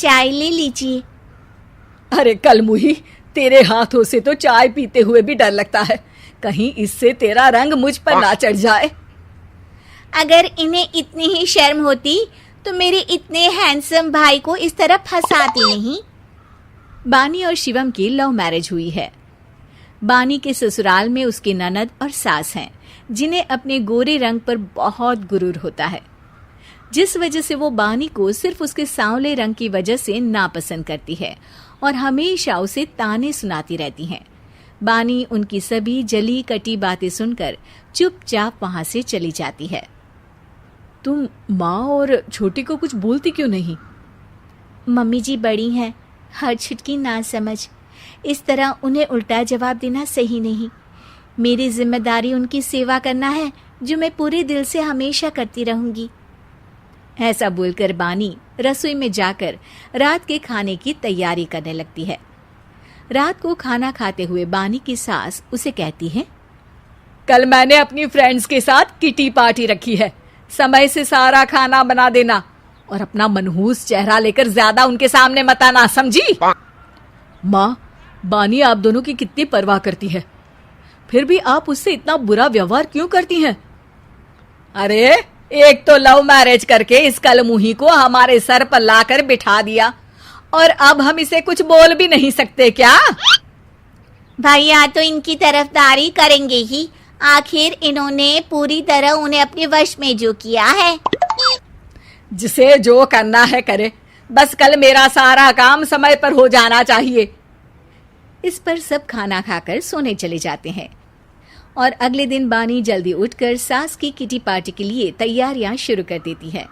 चाय ले लीजिए। अरे कलमुही, तेरे हाथों से तो चाय पीते हुए भी डर लगता है, कहीं इससे तेरा रंग मुझ पर ना चढ़ जाए। अगर इन्हें इतनी ही शर्म होती तो मेरे इतने हैंडसम भाई को इस तरह फंसाती नहीं। बानी और शिवम की लव मैरिज हुई है। बानी के ससुराल में उसकी ननद और सास हैं, जिन्हें अपने गोरे रंग पर बहुत गुरूर होता है, जिस वजह से वो बानी को सिर्फ उसके सांवले रंग की वजह से नापसंद करती है और हमेशा उसे ताने सुनाती रहती हैं। बानी उनकी सभी जली कटी बातें सुनकर चुपचाप वहां से चली जाती है। तुम माँ और छोटी को कुछ बोलती क्यों नहीं? मम्मी जी बड़ी हैं, हर छुटकी ना समझ, इस तरह उन्हें उल्टा जवाब देना सही नहीं। मेरी जिम्मेदारी उनकी सेवा करना है, जो मैं पूरे दिल से हमेशा करती रहूंगी। ऐसा बोलकर बानी रसोई में जाकर रात के खाने की तैयारी करने लगती है। रात को खाना खाते हुए बानी की सास उसे कहती है, कल मैंने अपनी फ्रेंड्स के साथ किटी पार्टी रखी है, समय से सारा खाना बना देना और अपना मनहूस चेहरा लेकर ज्यादा उनके सामने मत आना, समझी? माँ, बानी आप दोनों की कितनी परवाह करती है, फिर भी आप उससे इतना बुरा व्यवहार क्यों करती हैं? अरे एक तो लव मैरिज करके इस कलमुही को हमारे सर पर लाकर बिठा दिया और अब हम इसे कुछ बोल भी नहीं सकते क्या? भैया तो इनकी तरफदारी करेंगे ही, आखिर इन्होंने पूरी तरह उन्हें अपने वश में जो किया है। जिसे जो करना है करे, बस कल मेरा सारा काम समय पर हो जाना चाहिए। इस पर सब खाना खाकर सोने चले जाते हैं और अगले दिन बानी जल्दी उठकर सास की किटी पार्टी के लिए तैयारियां शुरू कर देती है,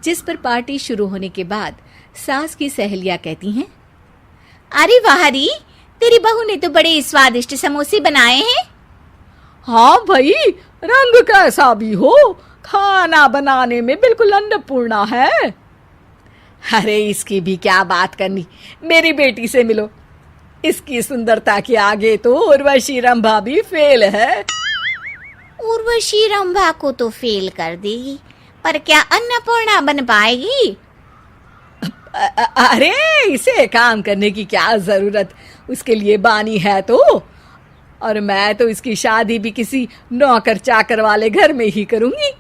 जिस पर पार्टी शुरू होने के बाद सास की सहेलियां कहती हैं, अरे वाह री, तेरी बहू ने तो बड़े स्वादिष्ट समोसे बनाए हैं। हाँ भाई, रंग कैसा भी हो, खाना बनाने में बिल्कुल अन्नपूर्णा है। अरे इसकी भी क्या बात करनी, मेरी बेटी से मिलो, इसकी सुंदरता के आगे तो उर्वशी रंभा भी फेल है। उर्वशी रंभा को तो फेल कर देगी, पर क्या अन्नपूर्णा बन पाएगी? अरे इसे काम करने की क्या जरूरत, उसके लिए बानी है तो, और मैं तो इसकी शादी भी किसी नौकर चाकर वाले घर में ही करूंगी।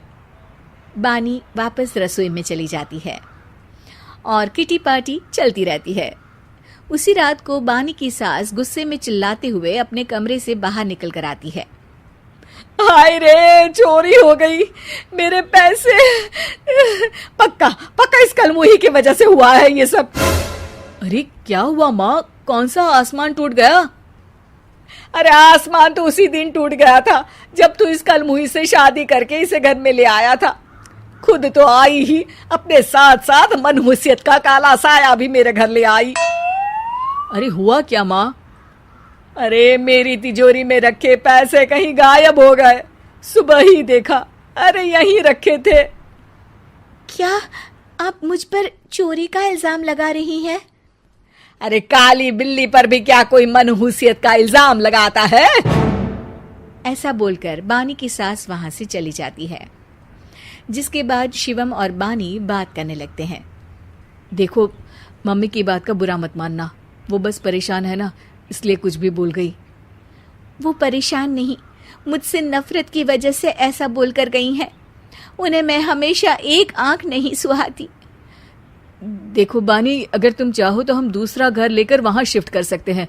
बानी वापस रसोई में चली जाती है और किटी पार्टी चलती रहती है। उसी रात को बानी की सास गुस्से में चिल्लाते हुए अपने कमरे से बाहर निकल कर आती है। हाय रे, चोरी हो गई, मेरे पैसे, पक्का पक्का इस कलमुही की वजह से हुआ है ये सब। अरे क्या हुआ माँ, कौन सा आसमान टूट गया? अरे आसमान तो उसी दिन टूट गया था जब तू इस कलमुही से शादी करके इसे घर में ले आया था। खुद तो आई ही, अपने साथ साथ मनहूसियत का काला साया भी मेरे घर ले आई। अरे हुआ क्या माँ? अरे मेरी तिजोरी में रखे पैसे कहीं गायब हो गए, सुबह ही देखा, अरे यहीं रखे थे। क्या आप मुझ पर चोरी का इल्जाम लगा रही हैं? अरे काली बिल्ली पर भी क्या कोई मनहूसियत का इल्जाम लगाता है? ऐसा बोलकर बानी की सास वहां से चली जाती है, जिसके बाद शिवम और बानी बात करने लगते हैं। देखो, मम्मी की बात का बुरा मत मानना, वो बस परेशान है ना, इसलिए कुछ भी बोल गई। वो परेशान नहीं, मुझसे नफरत की वजह से ऐसा बोलकर गई हैं। उन्हें मैं हमेशा एक आंख नहीं सुहाती। देखो बानी, अगर तुम चाहो तो हम दूसरा घर लेकर वहां शिफ्ट कर सकते हैं।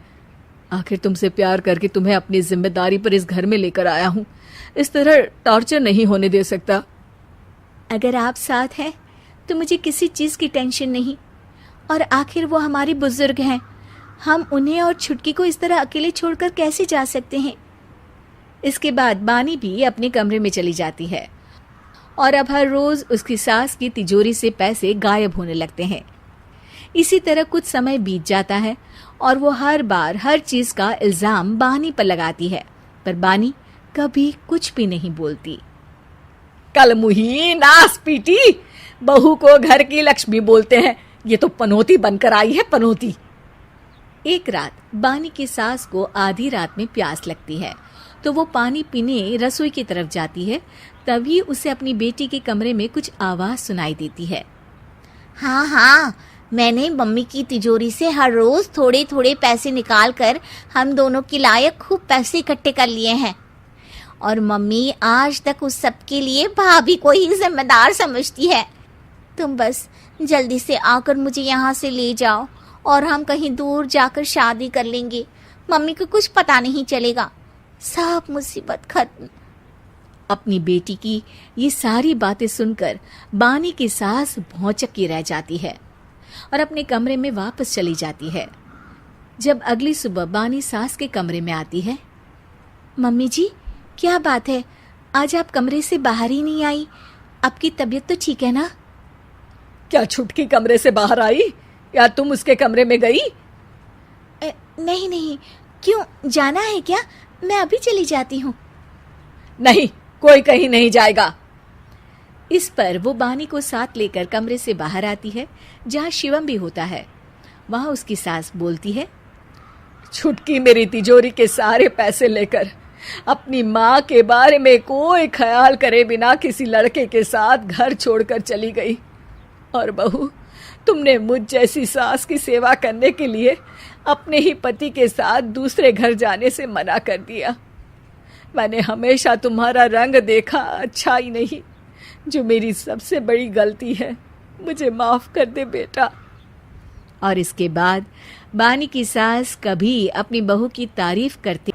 आखिर तुमसे प्यार करके तुम्हें अपनी जिम्मेदारी पर इस घर में लेकर आया हूं, इस तरह टॉर्चर नहीं होने दे सकता। अगर आप साथ हैं तो मुझे किसी चीज की टेंशन नहीं, और आखिर वो हमारी बुजुर्ग हैं, हम उन्हें और छुटकी को इस तरह अकेले छोड़कर कैसे जा सकते हैं? इसके बाद बानी भी अपने कमरे में चली जाती है और अब हर रोज उसकी सास की तिजोरी से पैसे गायब होने लगते हैं। इसी तरह कुछ समय बीत जाता है और वो हर बार हर चीज का इल्जाम बानी पर लगाती है, पर बानी कभी कुछ भी नहीं बोलती। कलमुही नास पीटी, बहू को घर की लक्ष्मी बोलते हैं, ये तो पनौती बनकर आई है, पनौती। एक रात बानी की सास को आधी रात में प्यास लगती है, तो वो पानी पीने रसोई की तरफ जाती है। तभी उसे अपनी बेटी के कमरे में कुछ आवाज सुनाई देती है। हाँ हाँ, मैंने मम्मी की तिजोरी से हर रोज थोड़े थोड़े पैसे निकाल कर हम दोनों के लायक खूब पैसे इकट्ठे कर लिए हैं। और मम्मी आज तक उस सब के लिए भाभी को ही जिम्मेदार समझती है। तुम बस जल्दी से आकर मुझे यहाँ से ले जाओ और हम कहीं दूर जाकर शादी कर लेंगे। मम्मी को कुछ पता नहीं चलेगा। सब मुसीबत खत्म। अपनी बेटी की ये सारी बातें सुनकर बानी की सास भौंचक्की रह जाती है और अपने कमरे में वापस चली जाती है। जब अगली सुबह बानी सास के कमरे में आती है, मम्मी जी, क्या बात है, आज आप कमरे से बाहर ही नहीं आई? आपकी तबीयत तो ठीक है ना? क्या छुटकी कमरे से बाहर आई या तुम उसके कमरे में गई? नहीं नहीं, क्यों, जाना है क्या? मैं अभी चली जाती हूँ। नहीं, कोई कहीं नहीं जाएगा। इस पर वो बानी को साथ लेकर कमरे से बाहर आती है, जहाँ शिवम भी होता है। वहाँ उसकी सास बोलती है, छुटकी मेरी तिजोरी के सारे पैसे लेकर अपनी माँ के बारे में कोई ख्याल करे बिना किसी लड़के के साथ घर छोड़कर चली गई। और बहू, तुमने मुझ जैसी सास की सेवा करने के लिए अपने ही पति के साथ दूसरे घर जाने से मना कर दिया। मैंने हमेशा तुम्हारा रंग देखा अच्छा ही नहीं, जो मेरी सबसे बड़ी गलती है। मुझे माफ कर दे बेटा। और इसके बाद बानी की सास कभी अपनी बहू की तारीफ करती